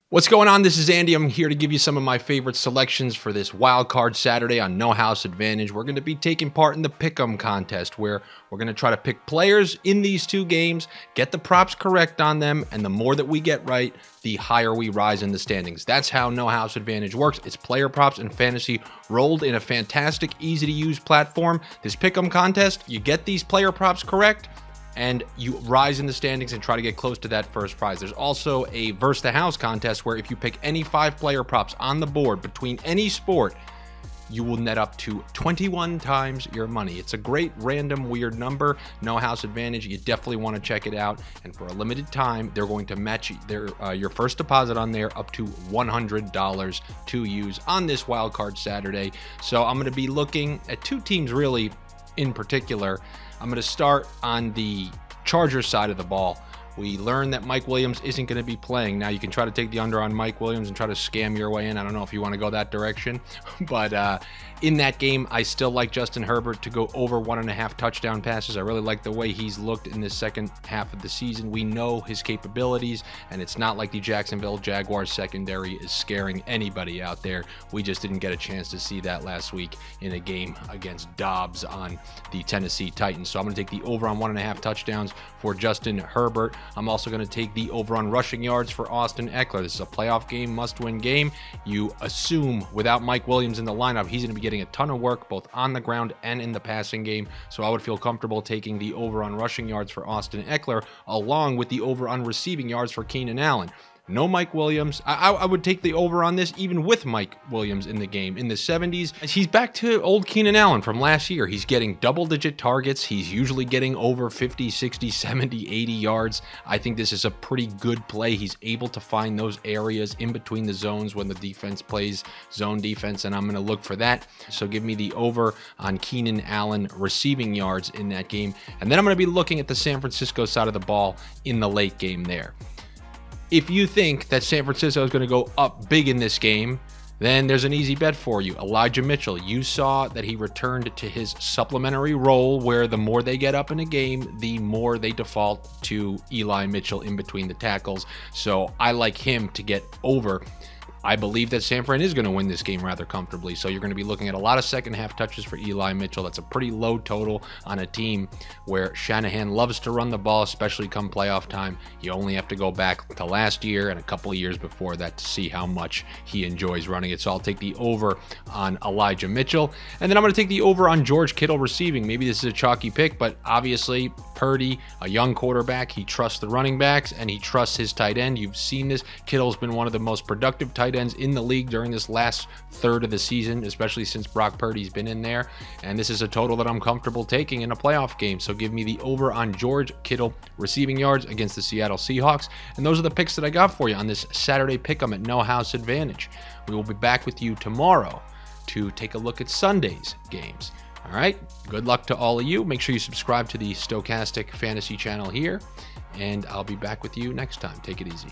What's going on? This is Andy. I'm here to give you some of my favorite selections for this wild card Saturday on No House Advantage. We're going to be taking part in the Pick'em contest where we're going to try to pick players in these two games, get the props correct on them, and the more that we get right, the higher we rise in the standings. That's how No House Advantage works. It's player props and fantasy rolled in a fantastic, easy-to-use platform. This Pick'em contest, you get these player props correct, and you rise in the standings and try to get close to that first prize. There's also a Versus the House contest where if you pick any 5 player props on the board between any sport, you will net up to 21 times your money. It's a great random weird number. No House Advantage. You definitely want to check it out. And for a limited time, they're going to match your first deposit on there up to $100 to use on this wild card Saturday. So I'm going to be looking at 2 teams really in particular. I'm going to start on the Chargers side of the ball. We learned that Mike Williams isn't going to be playing. Now, you can try to take the under on Mike Williams and try to scam your way in. I don't know if you want to go that direction. But in that game, I still like Justin Herbert to go over 1.5 touchdown passes. I really like the way he's looked in this second half of the season. We know his capabilities, and it's not like the Jacksonville Jaguars secondary is scaring anybody out there. We just didn't get a chance to see that last week in a game against Dobbs on the Tennessee Titans. So I'm going to take the over on 1.5 touchdowns for Justin Herbert. I'm also going to take the over on rushing yards for Austin Ekeler. This is a playoff game, must-win game. You assume without Mike Williams in the lineup, he's going to be getting a ton of work both on the ground and in the passing game. So I would feel comfortable taking the over on rushing yards for Austin Ekeler along with the over on receiving yards for Keenan Allen. No Mike Williams. I would take the over on this even with Mike Williams in the game. In the 70s, he's back to old Keenan Allen from last year. He's getting double-digit targets. He's usually getting over 50, 60, 70, 80 yards. I think this is a pretty good play. He's able to find those areas in between the zones when the defense plays zone defense, and I'm going to look for that. So give me the over on Keenan Allen receiving yards in that game. And then I'm going to be looking at the San Francisco side of the ball in the late game there. If you think that San Francisco is going to go up big in this game, then there's an easy bet for you. Elijah Mitchell, you saw that he returned to his supplementary role where the more they get up in a game, the more they default to Eli Mitchell in between the tackles. So I like him to get over. I believe that San Fran is going to win this game rather comfortably. So you're going to be looking at a lot of second half touches for Eli Mitchell. That's a pretty low total on a team where Shanahan loves to run the ball, especially come playoff time. You only have to go back to last year and a couple of years before that to see how much he enjoys running it. So I'll take the over on Elijah Mitchell. And then I'm going to take the over on George Kittle receiving. Maybe this is a chalky pick, but obviously Purdy, a young quarterback, he trusts the running backs and he trusts his tight end. You've seen this. Kittle's been one of the most productive tight ends in the league during this last third of the season, especially since Brock Purdy's been in there. And this is a total that I'm comfortable taking in a playoff game. So give me the over on George Kittle receiving yards against the Seattle Seahawks. And those are the picks that I got for you on this Saturday Pick'em at No House Advantage. We will be back with you tomorrow to take a look at Sunday's games. All right, good luck to all of you. Make sure you subscribe to the Stokastic Fantasy channel here, and I'll be back with you next time. Take it easy.